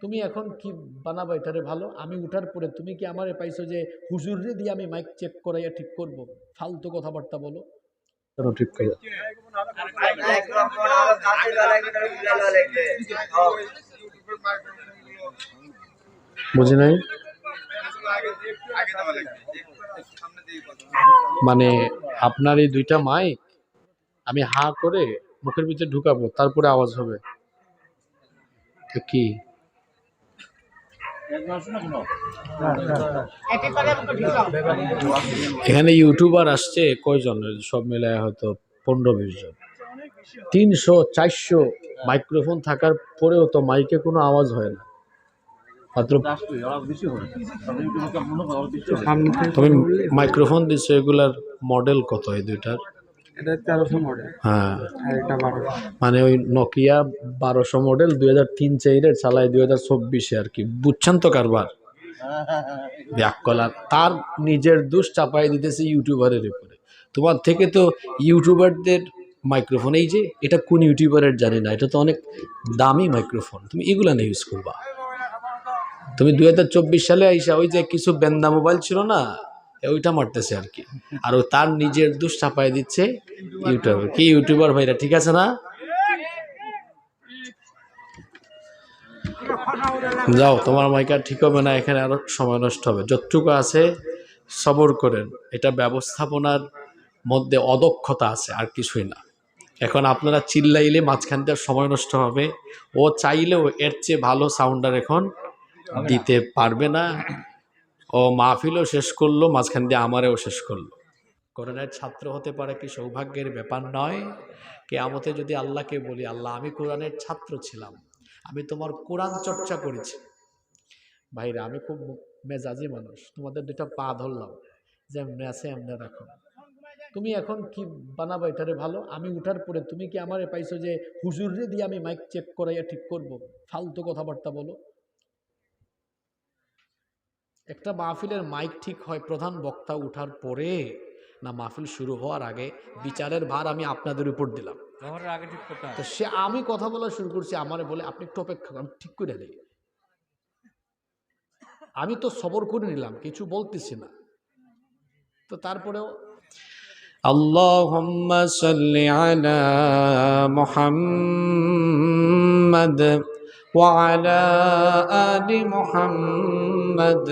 তুমি এখন কি বানাবা এটারে ভালো? আমি উঠার পরে তুমি কি আমারে পাইছো যে হুজুররে দিয়ে আমি মাইক চেক করাইয়া ঠিক করব? ফালতু কথাবার্তা বলো কেন? ঠিক করে বুঝি নাই। মানে আপনার এই দুইটা মাইক আমি হা করে মুখের ভিতরে ঢুকাবো, তারপরে আওয়াজ হবে তো কি? এখানে ইউটিউবার আসছে কয়জন? সব মিলায় হয়তো 15-20 জন। 300-400 মাইক্রোফোন থাকার পরেও তো মাইকে কোনো আওয়াজ হয় না। মাত্র তুমি মাইক্রোফোন দিচ্ছ, এগুলার মডেল কত এই দুইটার? এটা 1300 মডেল, হ্যাঁ, আর এটা 1200। মানে ওই নোকিয়া 1200 মডেল 2003-4 চালায় 2024-এ আর কি। বুঝছেন তো কারবার? ব্যাককলার তার নিজের দোষ চাপাই দিতেছে ইউটিউবারের উপরে। তোমার থেকে তো ইউটিউবারদের মাইক্রোফোন, এই যে এটা কোন ইউটিউবারের জানি না, এটা তো অনেক দামি মাইক্রোফোন, তুমি এগুলা নিয়ে ইউজ করবা। তুমি 2024 সালে আইসা ওই যে কিছু বেন্দা মোবাইল ছিল না, ওইটা মারতেছে আর কি। আর ও তার নিজের দোষ চাপাই দিচ্ছে ইউটিউবার। কি ইউটিউবার ভাইরা ঠিক আছে না? যাও, তোমার মাইকার ঠিক হবে না, এখানে আরো সময় নষ্ট হবে। যতটুকু আছে সবর করেন, এটা ব্যবস্থাপনার মধ্যে অদক্ষতা আছে, আর কিছুই না। এখন আপনারা চিল্লাইলে মাঝখান দিয়ে সময় নষ্ট হবে। ও চাইলেও এর চেয়ে ভালো সাউন্ডার এখন দিতে পারবে না। ও মাহফিলও শেষ করলো, মাঝখান দিয়ে আমারেও শেষ করলো। কোরআনের ছাত্র হতে পারে কি সৌভাগ্যের ব্যাপার নয়? কিয়ামতে যদি আল্লাহকে বলি, আল্লাহ আমি কোরআনের ছাত্র ছিলাম, আমি তোমার কোরআন চর্চা করেছি। ভাইরা আমি খুব মেজাজি মানুষ, তোমাদের দুটা পা ধরলাম, যেমনি আছে এমনি রাখো। তুমি এখন কি বানাবা এটারে ভালো? আমি উঠার পরে তুমি কি আমারে পাইছো যে হুজুররে দিয়ে আমি মাইক চেক করাইয়া ঠিক করব? ফালতু কথাবার্তা বলো। একটা মাহফিলের মাইক ঠিক হয় প্রধান বক্তা উঠার পরে, না মাহফিল শুরু হওয়ার আগে? বিচারের ভার আমি আপনাদের উপর দিলাম। তো সে আমি কথা বলা শুরু করছি, আমারে বলে আপনি একটু অপেক্ষা করেন, ঠিক করে দিই। আমি তো সবর করে নিলাম, কিছু বলতেছি না। তো তারপরেও আল্লাহুম্মা সাল্লি আলা মুহাম্মাদ ওয়া আলা আলি মুহাম্মাদ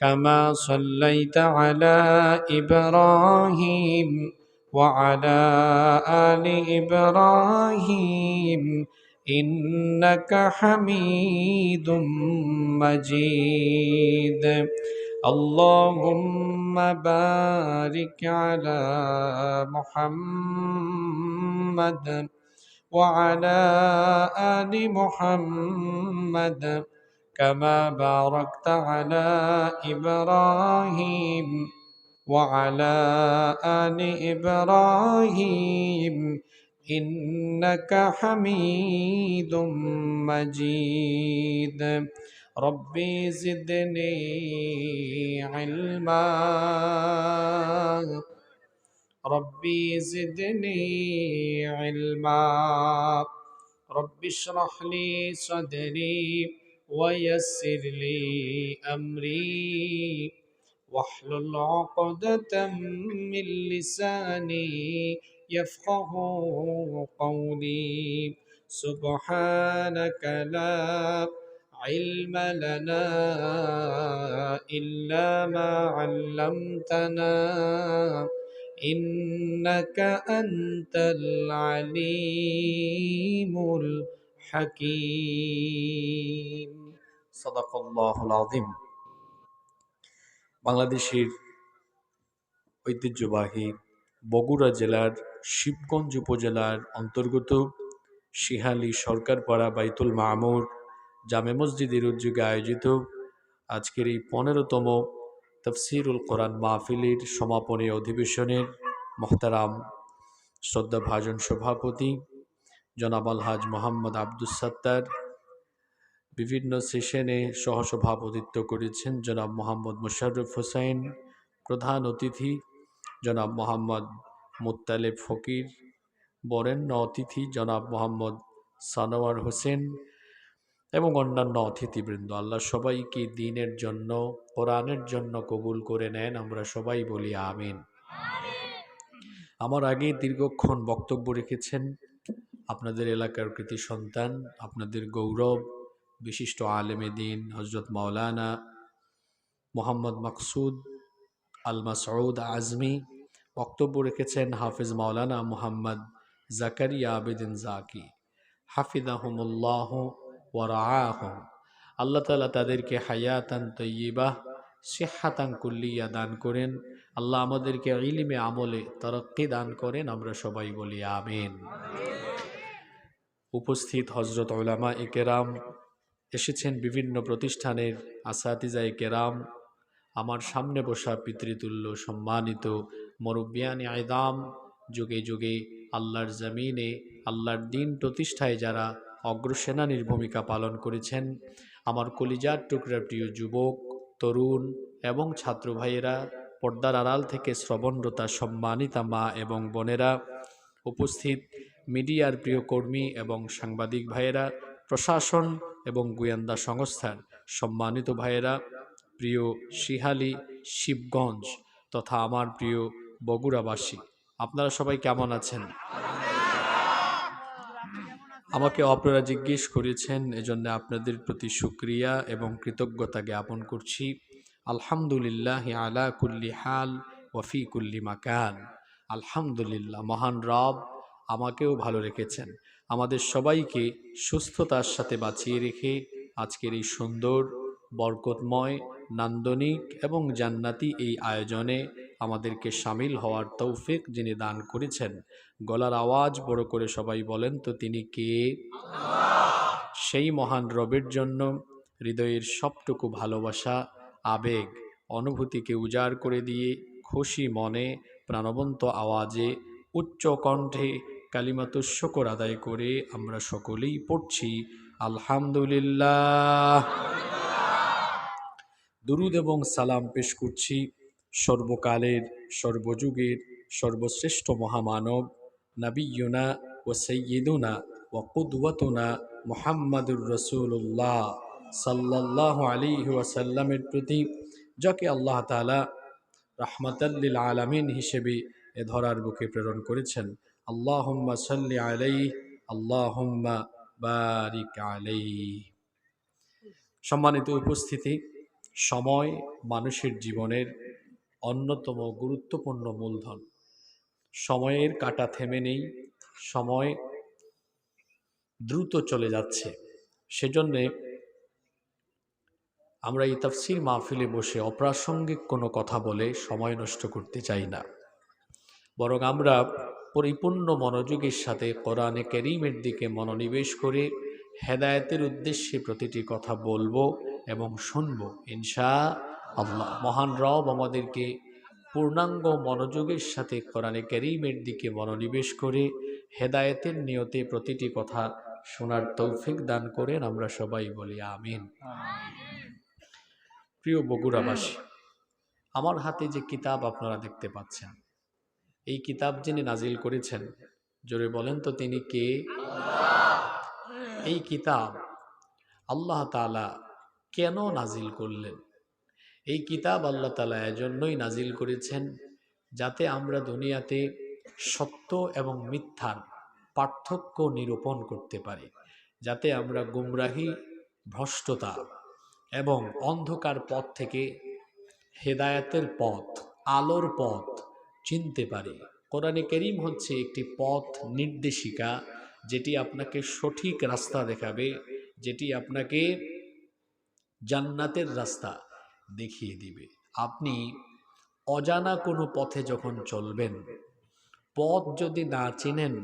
কামা সাল্লাইতা আলা ইব্রাহিম ওয়া আলা আলি ইব্রাহিম ইন্নাকা হামিদুম মাজিদ। اللهم بارك على محمد وعلى آل محمد كما باركت على إبراهيم وعلى آل إبراهيم إنك حميد مجيد ربي زدني علما ربي زدني علما رب اشرح لي صدري ويسر لي أمري واحلل عقدة من لساني يفقه قولي سبحانك لا علم لنا إلا ما علمتنا إنك أنت العليم الحكيم صدق الله العظيم। বাংলাদেশের ঐতিহ্যবাহী বগুড়া জেলার শিবগঞ্জ উপজেলার অন্তর্গত শিহালী সরকারপাড়া বাইতুল মামুর জামে মসজিদের উদ্যোগে আয়োজিত আজকের এই 15তম তাফসিরুল কোরআন মাহফিলের সমাপনী অধিবেশনের মোহতারাম শ্রদ্ধাভাজন সভাপতি জনাব আলহাজ মোহাম্মদ আব্দুস সাত্তার, বিভিন্ন সেশনে সহসভাপতিত্ব করেছেন জনাব মোহাম্মদ মোশাররফ হোসেন, প্রধান অতিথি জনাব মোহাম্মদ মুত্তালেব ফকির, বরেণ্য অতিথি জনাব মোহাম্মদ সানোয়ার হোসেন, এবং অন্যান্য অতিথিবৃন্দ, আল্লাহ সবাইকে দ্বীনের জন্য, কোরআনের জন্য কবুল করে নেন। আমরা সবাই বলি আমিন। আমার আগে দীর্ঘক্ষণ বক্তব্য রেখেছেন আপনাদের এলাকার কৃতি সন্তান, আপনাদের গৌরব, বিশিষ্ট আলেমে দ্বীন হযরত মাওলানা মোহাম্মদ মাকসুদ আল মাসউদ আজমি। বক্তব্য রেখেছেন হাফিজ মাওলানা মুহাম্মদ জাকারিয়া আবেদিন জাকি হাফিজাহুমুল্লাহ ওয়া রাআহুম। আল্লাহ তাআলা তাদেরকে হায়াতান তাইয়্যিবাহ, সিহহাতান কুল্লিয়া দান করেন। আল্লাহ আমাদেরকে ইলমে আমলে তারাক্কি দান করেন। আমরা সবাই বলি আমিন। উপস্থিত হযরত উলামা-য়ে কেরাম, এসেছেন বিভিন্ন প্রতিষ্ঠানের আসাতিজায়ে কেরাম, আমার সামনে বসা পিতৃতুল্য সম্মানিত মুরব্বিয়ানে আয়দাম, যুগে যুগে আল্লাহর জমিনে আল্লাহর দ্বীন প্রতিষ্ঠায় যারা অগ্রসেনানীর ভূমিকা পালন করেছেন, আমার কলিজার টুকরা প্রিয় যুবক, তরুণ এবং ছাত্র ভাইয়েরা, পর্দার আড়াল থেকে শ্রবণরতা সম্মানিতা মা এবং বোনেরা, উপস্থিত মিডিয়ার প্রিয় কর্মী এবং সাংবাদিক ভাইয়েরা, প্রশাসন এবং গোয়েন্দা সংস্থার সম্মানিত ভাইয়েরা, প্রিয় সিহালি, শিবগঞ্জ তথা আমার প্রিয় বগুড়াবাসী, আপনারা সবাই কেমন আছেন? আমাকে আপনারা জিজ্ঞেস করেছেন, এজন্য আপনাদের প্রতি শুকরিয়া এবং কৃতজ্ঞতা জ্ঞাপন করছি। আলহামদুলিল্লাহ আলা কুল্লি হাল ওয়া ফি কুল্লি মাকান। আলহামদুলিল্লাহ, মহান রব আমাকেও ভালো রেখেছেন, আমাদের সবাইকে সুস্থতার সাথে বাঁচিয়ে রেখে আজকের এই সুন্দর, বরকতময়, নান্দনিক এবং জান্নাতি এই আয়োজনে আমাদেরকে শামিল হওয়ার তৌফিক যিনি দান করেছেন, গলার আওয়াজ বড় করে সবাই বলেন তো তিনি কে? সেই মহান রবের জন্য হৃদয়ের সবটুকু ভালোবাসা, আবেগ, অনুভূতিকে উজাড় করে দিয়ে খুশি মনে প্রাণবন্ত আওয়াজে উচ্চ কণ্ঠে কালিমাতুশ শুকর আদায় করে আমরা সকলেই পড়ছি আলহামদুলিল্লাহ। দুরুদ এবং সালাম পেশ করছি সর্বকালের, সর্বযুগের সর্বশ্রেষ্ঠ মহামানব নবিয়ুনা ও সাইয়্যিদুনা ও কুদওয়াতুনা মুহাম্মাদুর রাসূলুল্লাহ সাল্লাল্লাহু আলাইহি ওয়াসাল্লামের প্রতি, যাকে আল্লাহ তাআলা রাহমাতাল লিল আলামিন হিসেবে এ ধরার বুকে প্রেরণ করেছেন। আল্লাহুম্মা সাল্লি আলাইহি, আল্লাহুম্মা বারিক আলাইহি। সম্মানিত উপস্থিতি, সময় মানুষের জীবনের অন্যতম গুরুত্বপূর্ণ মূলধন। সময়ের কাঁটা থেমে নেই, সময় দ্রুত চলে যাচ্ছে। সেজন্যে আমরা এই তাফসীর মাহফিলে বসে অপ্রাসঙ্গিক কোনো কথা বলে সময় নষ্ট করতে চাই না, বরং আমরা পরিপূর্ণ মনোযোগের সাথে কোরআনে কারীমের দিকে মনোনিবেশ করে হেদায়েতের উদ্দেশ্যে প্রতিটি কথা বলবো এবং শুনবো ইনশাআল্লাহ। মহান রব আমাদেরকে পূর্ণাঙ্গ মনোযোগের সাথে কোরআনে কারীমের দিকে মনোনিবেশ করে হেদায়েতের নিয়তে প্রতিটি কথা শোনার তৌফিক দান করেন। আমরা সবাই বলি আমিন। প্রিয় বগুড়াবাসী, আমার হাতে যে কিতাব আপনারা দেখতে পাচ্ছেন, এই কিতাব যিনি নাজিল করেছেন, জোরে বলেন তো তিনি কে? এই কিতাব আল্লাহ তাআলা কেন নাজিল করলেন? এই কিতাব আল্লাহ তাআলা এজন্যই নাজিল করেছেন যাতে আমরা দুনিয়াতে সত্য এবং মিথ্যার পার্থক্য নিরূপণ করতে পারি, যাতে আমরা গুমরাহি, ভ্রষ্টতা এবং অন্ধকার পথ থেকে হেদায়েতের পথ, আলোর পথ চিনতে পারি। কোরআনে কারীম হচ্ছে একটি পথ নির্দেশিকা, যেটি আপনাকে সঠিক রাস্তা দেখাবে, যেটি আপনাকে জান্নাতের রাস্তা দেখিয়ে দিবে। আপনি অজানা কোনো পথে যখন চলবেন, পথ যদি না চিনেন,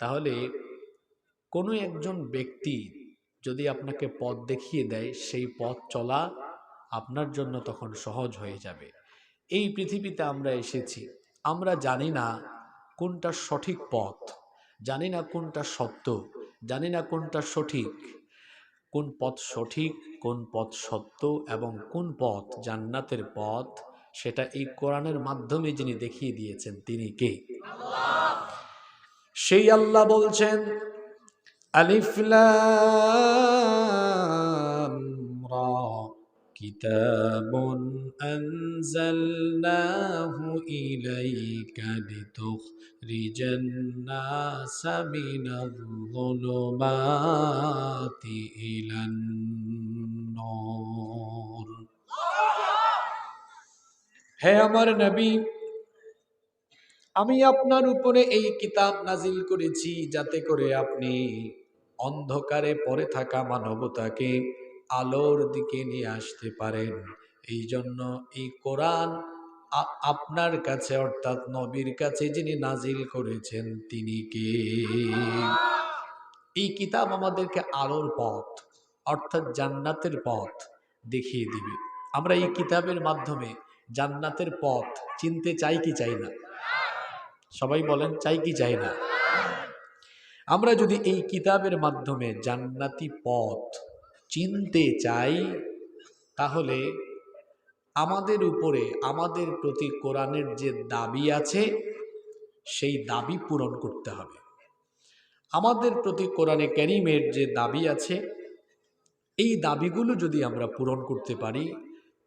তাহলে কোনো একজন ব্যক্তি যদি আপনাকে পথ দেখিয়ে দেয়, সেই পথ চলা আপনার জন্য তখন সহজ হয়ে যাবে। এই পৃথিবীতে আমরা এসেছি, আমরা জানি না কোনটা সঠিক পথ, জানি না কোনটা সত্য, জানি না কোনটা সঠিক, কোন পথ সঠিক, কোন পথ সত্য এবং কোন পথ জান্নাতের পথ, সেটা এই কোরআনের মাধ্যমে যিনি দেখিয়ে দিয়েছেন তিনি কে? সেই আল্লাহ বলছেন আলিফ লাম كتاب أنزلناه إليك لتخرج الناس من الظلمات إلى النور হে আমার নবী আমি আপনার উপরে এই কিতাব নাজিল করেছি যাতে করে আপনি অন্ধকারে পড়ে থাকা মানবতাকে আলোর দিকে নিয়ে আসতে পারেন এই জন্য এই কোরআন আপনার কাছে অর্থাৎ নবীর কাছে যিনি নাজিল করেছেন তিনি কে এই কিতাব আমাদেরকে আলোর পথ অর্থাৎ জান্নাতের পথ দেখিয়ে দিবে আমরা এই কিতাবের মাধ্যমে জান্নাতের পথ চিনতে চাই কি চাই না সবাই বলেন চাই কি চাই না আমরা যদি এই কিতাবের মাধ্যমে জান্নাতি পথ চিনতে চাই তাহলে আমাদের উপরে আমাদের প্রতি কোরআনের যে দাবি আছে সেই দাবি পূরণ করতে হবে আমাদের প্রতি কোরআনে কারীমের যে দাবি আছে এই দাবিগুলো যদি আমরা পূরণ করতে পারি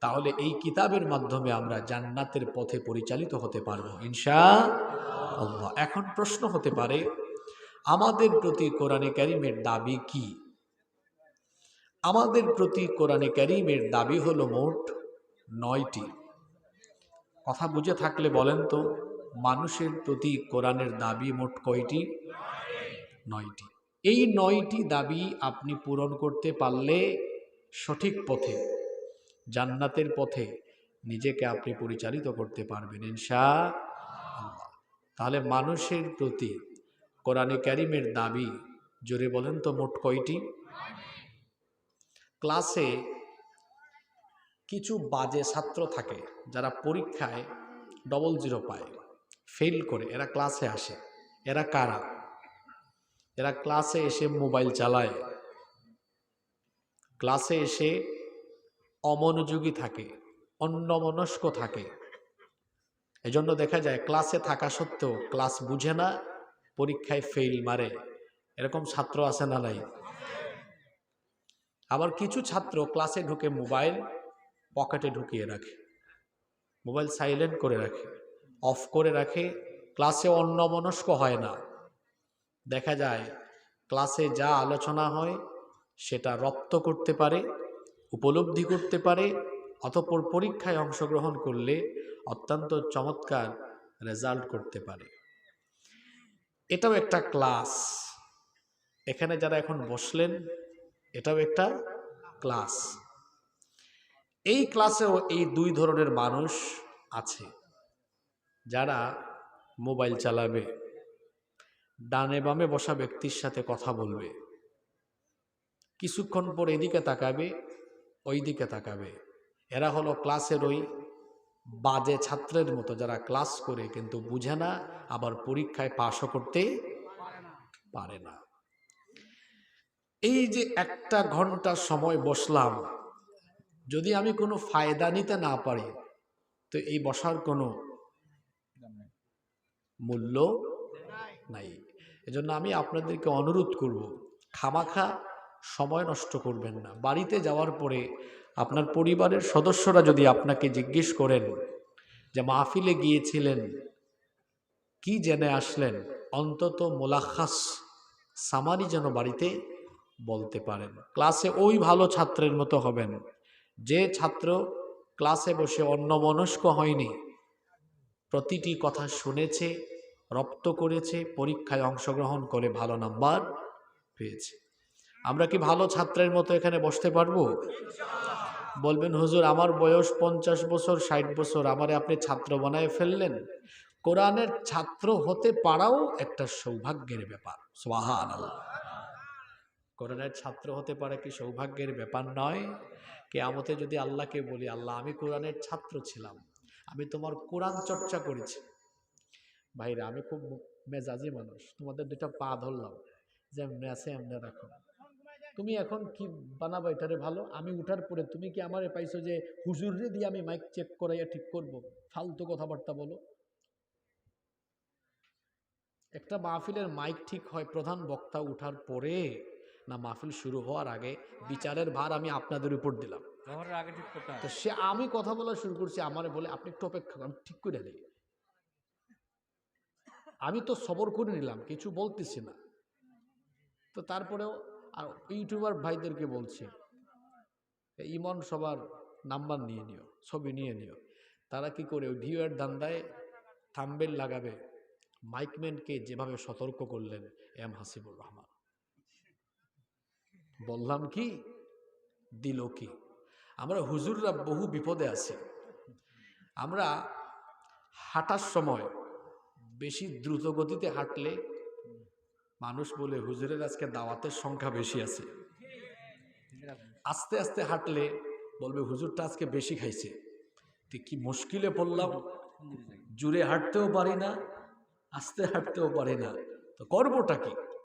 তাহলে এই কিতাবের মাধ্যমে আমরা জান্নাতের পথে পরিচালিত হতে পারবো ইনশাআল্লাহ এখন প্রশ্ন হতে পারে আমাদের প্রতি কোরআনে কারীমের দাবি কি আমাদের প্রতি কোরআনে কারীমের দাবি হলো মোট 9টি কথা বুঝে থাকলে বলেন তো মানুষের প্রতি কোরআনের দাবি মোট কয়টি 9টি এই 9টি দাবি আপনি পূরণ করতে পারলে সঠিক পথে জান্নাতের পথে নিজেকে আপনি পরিচালিত করতে পারবেন ইনশাআল্লাহ তাহলে মানুষের প্রতি কোরআনে কারীমের দাবি জোরে বলেন তো মোট কয়টি ক্লাসে কিছু বাজে ছাত্র থাকে যারা পরীক্ষায় 00 পায় ফেল করে এরা ক্লাসে আসে এরা কারা এরা ক্লাসে এসে মোবাইল চালায় ক্লাসে এসে অমনোযোগী থাকে অন্যমনস্ক থাকে এজন্য দেখা যায় ক্লাসে থাকা সত্ত্বেও ক্লাস বুঝে না পরীক্ষায় ফেল মারে এরকম ছাত্র আছে না নাই আবার কিছু ছাত্র ক্লাসে ঢুকে মোবাইল পকেটে ঢুকিয়ে রাখে মোবাইল সাইলেন্ট করে রাখে অফ করে রাখে ক্লাসে অন্যমনস্ক হয় না দেখা যায় ক্লাসে যা আলোচনা হয় সেটা রপ্ত করতে পারে উপলব্ধি করতে পারে অতঃপর পরীক্ষায় অংশগ্রহণ করলে অত্যন্ত চমৎকার রেজাল্ট করতে পারে এটাও একটা ক্লাস এখানে যারা এখন বসলেন এটাও একটা ক্লাস এই ক্লাসেও এই দুই ধরনের মানুষ আছে যারা মোবাইল চালাবে ডানে বামে বসা ব্যক্তির সাথে কথা বলবে কিছুক্ষণ পর এদিকে তাকাবে ওই দিকে তাকাবে এরা হলো ক্লাসের ওই বাজে ছাত্রের মতো যারা ক্লাস করে কিন্তু বুঝে না আবার পরীক্ষায় পাশও করতে পারে না এই যে 1 ঘন্টা সময় বসলাম যদি আমি কোনো ফায়দা নিতে না পারি তো এই বসার কোনো মূল্য নাই এজন্য আমি আপনাদেরকে অনুরোধ করব খামাখা সময় নষ্ট করবেন না বাড়িতে যাওয়ার পরে আপনার পরিবারের সদস্যরা যদি আপনাকে জিজ্ঞেস করেন যে মাহফিলে গিয়েছিলেন কি জেনে আসলেন অন্তত মোলাখাস সামারি যেন বাড়িতে বলতে পারেন ক্লাসে ওই ভালো ছাত্রের মতো হবেন যে ছাত্র ক্লাসে বসে অন্যমনস্ক হয়নি প্রতিটি কথা শুনেছে রপ্ত করেছে পরীক্ষায় অংশগ্রহণ করে ভালো নাম্বার পেয়েছে আমরা কি ভালো ছাত্রের মতো এখানে বসতে পারবো বলবেন হুজুর আমার বয়স 50 বছর 60 বছর আমারে আপনি ছাত্র বানায় ফেললেন কোরআনের ছাত্র হতে পারাও একটা সৌভাগ্যের ব্যাপার সুবহানাল্লাহ কোরআনের ছাত্র হতে পারে কি সৌভাগ্যের ব্যাপার নয় কিয়ামতে যদি আল্লাহকে বলি আল্লাহ আমি কোরআনের ছাত্র ছিলাম আমি তোমার কোরআন চর্চা করেছি ভাইরা আমি খুব মেজাজি মানুষ তোমাদের দুটা পা ধরলাম যে এমনি আছে এমনি রাখো তুমি এখন কি বানাবো এটারে ভালো আমি উঠার পরে তুমি কি আমারে পাইছো যে হুজুরে দিয়ে আমি মাইক চেক করাইয়া ঠিক করব ফালতু কথাবার্তা বলো একটা মাহফিলের মাইক ঠিক হয় প্রধান বক্তা উঠার পরে না মাহফিল শুরু হওয়ার আগে বিচারের ভার আমি আপনাদের উপর দিলাম জহরের আগে ঠিক করতে হবে। তো সে আমি কথা বলা শুরু করছি, আমারে বলে আপনি একটু অপেক্ষা করুন, আমি ঠিক করে নিই। আমি তো সবর করে নিলাম, কিছু বলতেছি না। তো তারপরেও আর ইউটিউবার ভাইদেরকে বলছি, ইমন সবার নাম্বার নিয়ে নিও, ছবি নিয়ে নিও। তারা কি করে ওই ভিউয়ের ধান্দায় থাম্বনেল লাগাবে। মাইকম্যানকে যেভাবে সতর্ক করলেন এম হাসিবুর রহমান, বললাম কি দিল কি। আমরা হুজুররা বহু বিপদে আছি। আমরা হাঁটার সময় বেশি দ্রুত গতিতে হাঁটলে মানুষ বলে হুজুরের আজকে দাওয়াতের সংখ্যা বেশি আছে। আস্তে আস্তে হাঁটলে বলবে হুজুরটা আজকে বেশি খাইছে। তো কি মুশকিলে পড়লাম, জুড়ে হাঁটতেও পারি না, আস্তে হাঁটতেও পারি না, তো করবোটা কি?